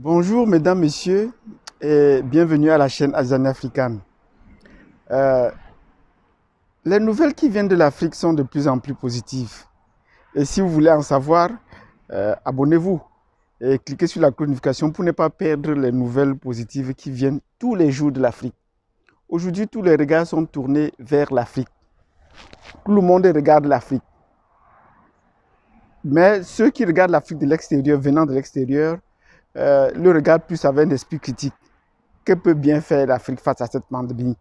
Bonjour mesdames, messieurs et bienvenue à la chaîne Azania Africane. Les nouvelles qui viennent de l'Afrique sont de plus en plus positives. Et si vous voulez en savoir, abonnez-vous et cliquez sur la cloche de notification pour ne pas perdre les nouvelles positives qui viennent tous les jours de l'Afrique. Aujourd'hui, tous les regards sont tournés vers l'Afrique. Tout le monde regarde l'Afrique. Mais ceux qui regardent l'Afrique de l'extérieur, venant de l'extérieur, le regardent plus avec un esprit critique. Que peut bien faire l'Afrique face à cette pandémie,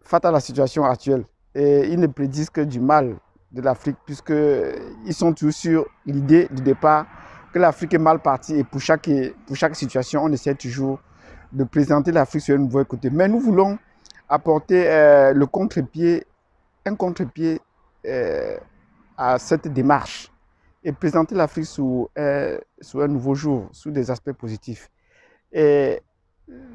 face à la situation actuelle? Et ils ne prédisent que du mal de l'Afrique, puisqu'ils sont toujours sur l'idée du départ que l'Afrique est mal partie. Et pour chaque situation, on essaie toujours de présenter l'Afrique sur un nouveau côté. Mais nous voulons apporter un contre-pied à cette démarche et présenter l'Afrique sous un nouveau jour, sous des aspects positifs. Et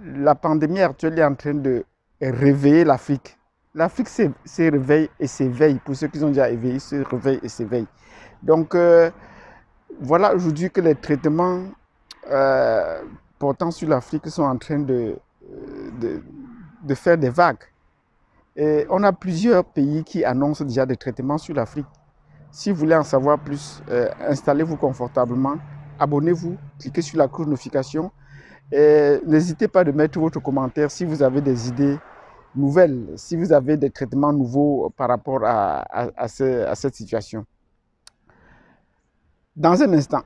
la pandémie actuelle est en train de réveiller l'Afrique. L'Afrique se réveille et s'éveille. Pour ceux qui ont déjà éveillé, se réveille et s'éveille. Donc, voilà aujourd'hui que les traitements portant sur l'Afrique sont en train de faire des vagues. Et on a plusieurs pays qui annoncent déjà des traitements sur l'Afrique. Si vous voulez en savoir plus, installez-vous confortablement, abonnez-vous, cliquez sur la cloche de notification. N'hésitez pas de mettre votre commentaire si vous avez des idées nouvelles, si vous avez des traitements nouveaux par rapport à cette situation. Dans un instant.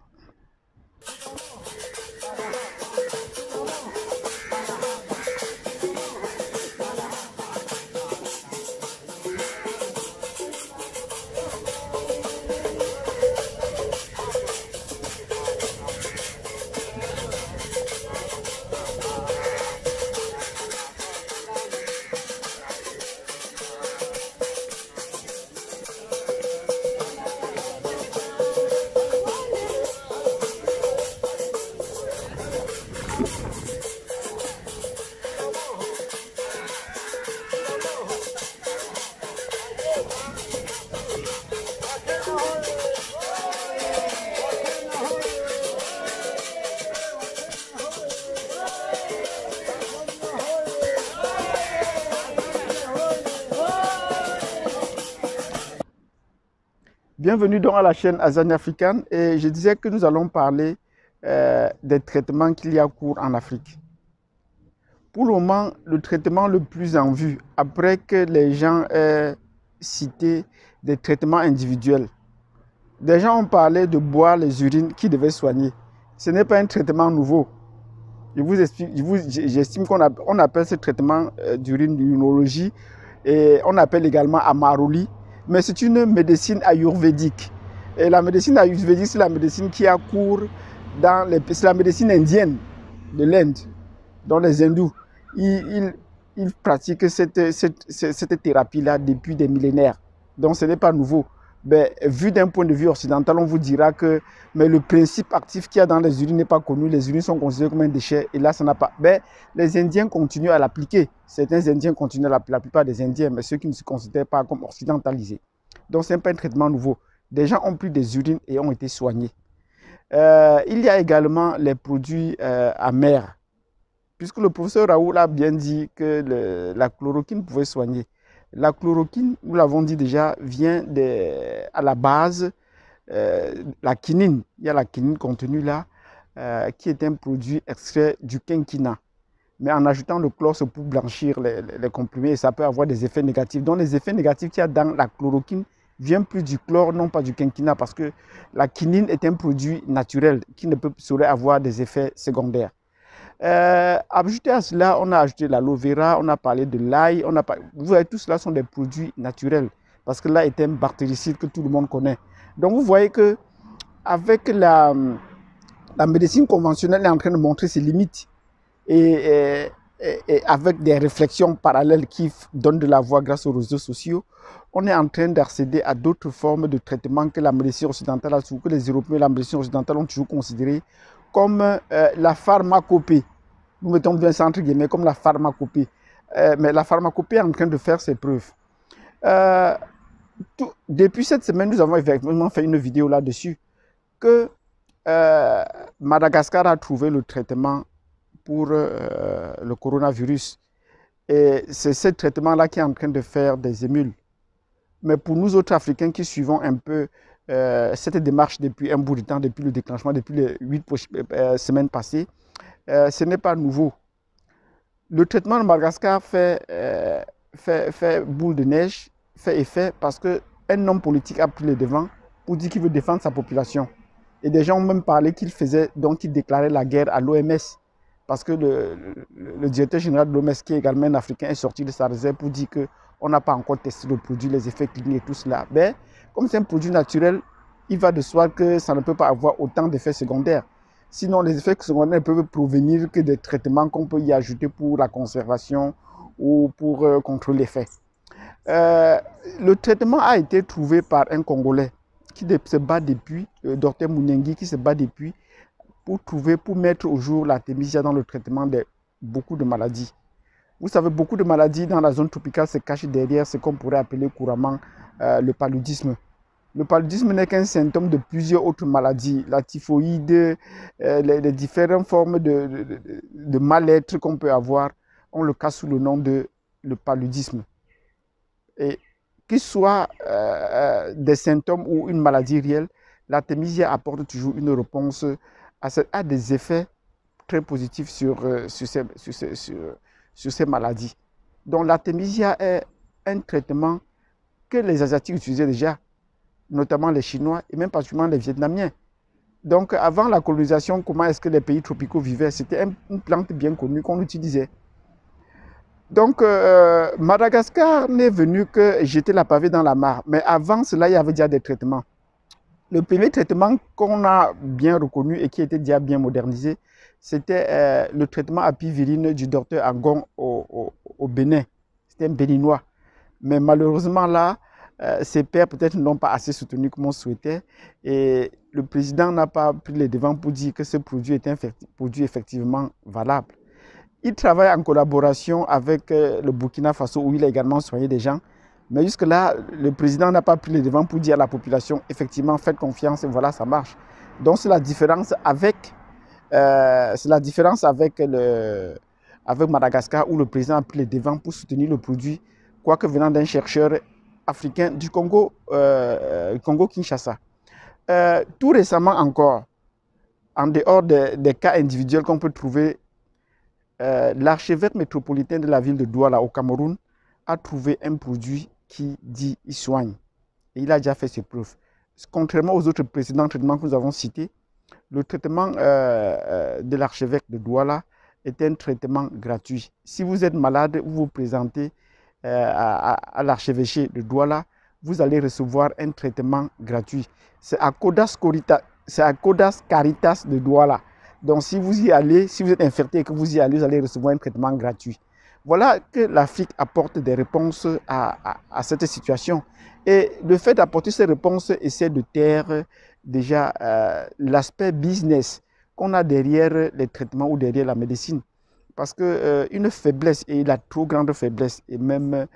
Bienvenue donc à la chaîne Azania Africane et je disais que nous allons parler des traitements qu'il y a cours en Afrique. Pour le moment, le traitement le plus en vue, après que les gens aient cité des traitements individuels, des gens ont parlé de boire les urines qui devaient soigner. Ce n'est pas un traitement nouveau. Je vous explique, j'estime qu'on appelle ce traitement d'urine d'urinologie et on appelle également Amaroli. Mais c'est une médecine ayurvédique. Et la médecine ayurvédique, c'est la médecine qui a cours dans c'est la médecine indienne de l'Inde, dans les hindous. Ils pratiquent cette thérapie-là depuis des millénaires. Donc ce n'est pas nouveau. Mais vu d'un point de vue occidental, on vous dira que mais le principe actif qu'il y a dans les urines n'est pas connu. Les urines sont considérées comme un déchet. Et là, ça n'a pas. Mais les Indiens continuent à l'appliquer. Certains Indiens continuent à l'appliquer, la plupart des Indiens, mais ceux qui ne se considèrent pas comme occidentalisés. Donc, ce n'est pas un traitement nouveau. Des gens ont pris des urines et ont été soignés. Il y a également les produits amers. Puisque le professeur Raoul a bien dit que la chloroquine pouvait soigner. La chloroquine, nous l'avons dit déjà, vient à la base la quinine. Il y a la quinine contenue là, qui est un produit extrait du quinquina. Mais en ajoutant le chlore, c'est pour blanchir les comprimés et ça peut avoir des effets négatifs. Donc les effets négatifs qu'il y a dans la chloroquine viennent plus du chlore, non pas du quinquina, parce que la quinine est un produit naturel qui ne saurait avoir des effets secondaires. Ajouté à cela, on a ajouté l'aloe vera, on a parlé de l'ail, vous voyez, tout cela sont des produits naturels parce que l'ail est un bactéricide que tout le monde connaît. Donc vous voyez que avec la médecine conventionnelle est en train de montrer ses limites et avec des réflexions parallèles qui donnent de la voix grâce aux réseaux sociaux, on est en train d'accéder à d'autres formes de traitement que la médecine occidentale, que les Européens et la médecine occidentale ont toujours considéré comme la pharmacopée. Nous mettons bien ça entre guillemets comme la pharmacopée. Mais la pharmacopée est en train de faire ses preuves. Depuis cette semaine, nous avons effectivement fait une vidéo là-dessus que Madagascar a trouvé le traitement pour le coronavirus. Et c'est ce traitement-là qui est en train de faire des émules. Mais pour nous autres Africains qui suivons un peu cette démarche depuis un bout de temps, depuis le déclenchement, depuis les 8 semaines passées, ce n'est pas nouveau. Le traitement de Madagascar fait boule de neige, fait effet parce qu'un homme politique a pris le devant pour dire qu'il veut défendre sa population. Et des gens ont même parlé qu'il déclarait la guerre à l'OMS. Parce que le directeur général de l'OMS, qui est également un Africain, est sorti de sa réserve pour dire qu'on n'a pas encore testé le produit, les effets cliniques et tout cela. Mais comme c'est un produit naturel, il va de soi que ça ne peut pas avoir autant d'effets secondaires. Sinon, les effets secondaires ne peuvent provenir que des traitements qu'on peut y ajouter pour la conservation ou pour contrôler l'effet. Le traitement a été trouvé par un Congolais qui se bat depuis, le docteur Mounengi, qui se bat depuis pour mettre au jour l'artémisia dans le traitement de beaucoup de maladies. Vous savez, beaucoup de maladies dans la zone tropicale se cachent derrière ce qu'on pourrait appeler couramment le paludisme. Le paludisme n'est qu'un symptôme de plusieurs autres maladies, la typhoïde, les différentes formes de mal-être qu'on peut avoir, on le cache sous le nom de le paludisme. Et qu'il soit des symptômes ou une maladie réelle, l'artémisia apporte toujours une réponse à des effets très positifs sur ces maladies. Donc l'artémisia est un traitement que les Asiatiques utilisaient déjà, notamment les Chinois et même particulièrement les Vietnamiens. Donc avant la colonisation, comment est-ce que les pays tropicaux vivaient? C'était une plante bien connue qu'on utilisait. Donc Madagascar n'est venu que jeter la pavée dans la mare. Mais avant cela, il y avait déjà des traitements. Le premier traitement qu'on a bien reconnu et qui était déjà bien modernisé, c'était le traitement à pivirine du docteur Angon au Bénin. C'était un Béninois. Mais malheureusement là, ses pairs peut-être n'ont pas assez soutenu comme on souhaitait. Et le président n'a pas pris les devants pour dire que ce produit est un produit effectivement valable. Il travaille en collaboration avec le Burkina Faso où il a également soigné des gens. Mais jusque-là, le président n'a pas pris les devants pour dire à la population, effectivement, faites confiance et voilà, ça marche. Donc c'est la différence avec Madagascar où le président a pris les devants pour soutenir le produit, quoique venant d'un chercheur africain du Congo-Kinshasa. Tout récemment encore, en dehors des cas individuels qu'on peut trouver, l'archevêque métropolitain de la ville de Douala au Cameroun a trouvé un produit qui dit il soigne. Et il a déjà fait ses preuves. Contrairement aux autres précédents traitements que nous avons cités, le traitement de l'archevêque de Douala est un traitement gratuit. Si vous êtes malade, vous vous présentez à l'archevêché de Douala, vous allez recevoir un traitement gratuit. C'est à Kodas Caritas de Douala. Donc si vous y allez, si vous êtes infecté et que vous y allez, vous allez recevoir un traitement gratuit. Voilà que l'Afrique apporte des réponses à cette situation. Et le fait d'apporter ces réponses essaie de taire déjà l'aspect business qu'on a derrière les traitements ou derrière la médecine. Parce qu'une faiblesse, et la trop grande faiblesse, et même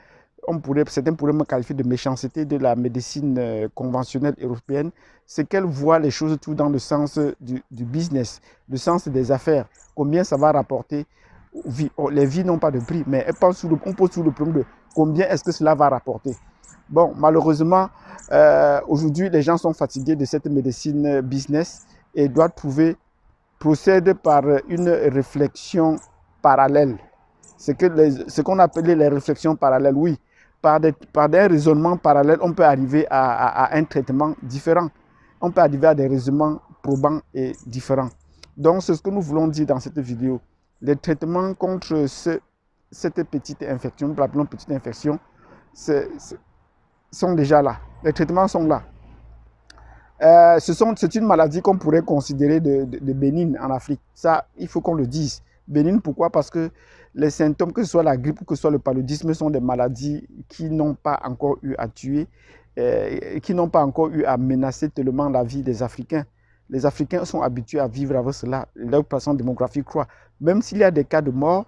certains pourraient me qualifier de méchanceté de la médecine conventionnelle européenne, c'est qu'elle voit les choses tout dans le sens du business, le sens des affaires, combien ça va rapporter. Les vies n'ont pas de prix, mais on pose sous le problème de combien est-ce que cela va rapporter. Bon, malheureusement, aujourd'hui, les gens sont fatigués de cette médecine business et doivent procède par une réflexion parallèle. Ce qu'on appelait les réflexions parallèles, oui. Par des raisonnements parallèles, on peut arriver à un traitement différent. On peut arriver à des raisonnements probants et différents. Donc, c'est ce que nous voulons dire dans cette vidéo. Les traitements contre cette petite infection, nous l'appelons petite infection, sont déjà là. Les traitements sont là. C'est une maladie qu'on pourrait considérer de bénigne en Afrique. Ça, il faut qu'on le dise. Bénigne, pourquoi? Parce que les symptômes, que ce soit la grippe ou que ce soit le paludisme, sont des maladies qui n'ont pas encore eu à tuer, qui n'ont pas encore eu à menacer tellement la vie des Africains. Les Africains sont habitués à vivre avec cela. Leur croissance démographique croît. Même s'il y a des cas de mort,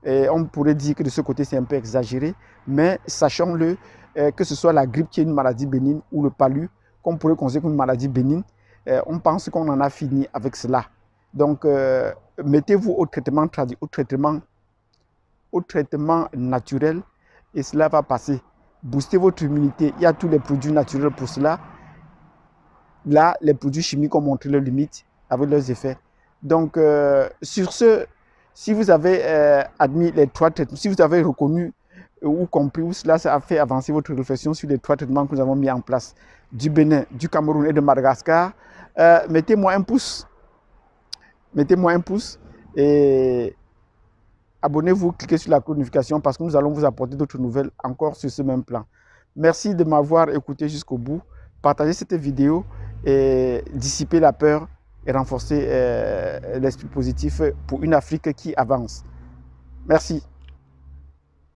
on pourrait dire que de ce côté, c'est un peu exagéré. Mais sachons-le, que ce soit la grippe qui est une maladie bénigne ou le palu, qu'on pourrait considérer comme une maladie bénigne, on pense qu'on en a fini avec cela. Donc, mettez-vous au traitement naturel et cela va passer. Boostez votre immunité. Il y a tous les produits naturels pour cela. Là, les produits chimiques ont montré leurs limites avec leurs effets. Donc, sur ce, si vous avez admis les 3 traitements, si vous avez reconnu ou compris où cela a fait avancer votre réflexion sur les 3 traitements que nous avons mis en place du Bénin, du Cameroun et de Madagascar, mettez-moi un pouce. Mettez-moi un pouce et abonnez-vous, cliquez sur la notification parce que nous allons vous apporter d'autres nouvelles encore sur ce même plan. Merci de m'avoir écouté jusqu'au bout. Partagez cette vidéo et dissipez la peur et renforcer l'esprit positif pour une Afrique qui avance. Merci.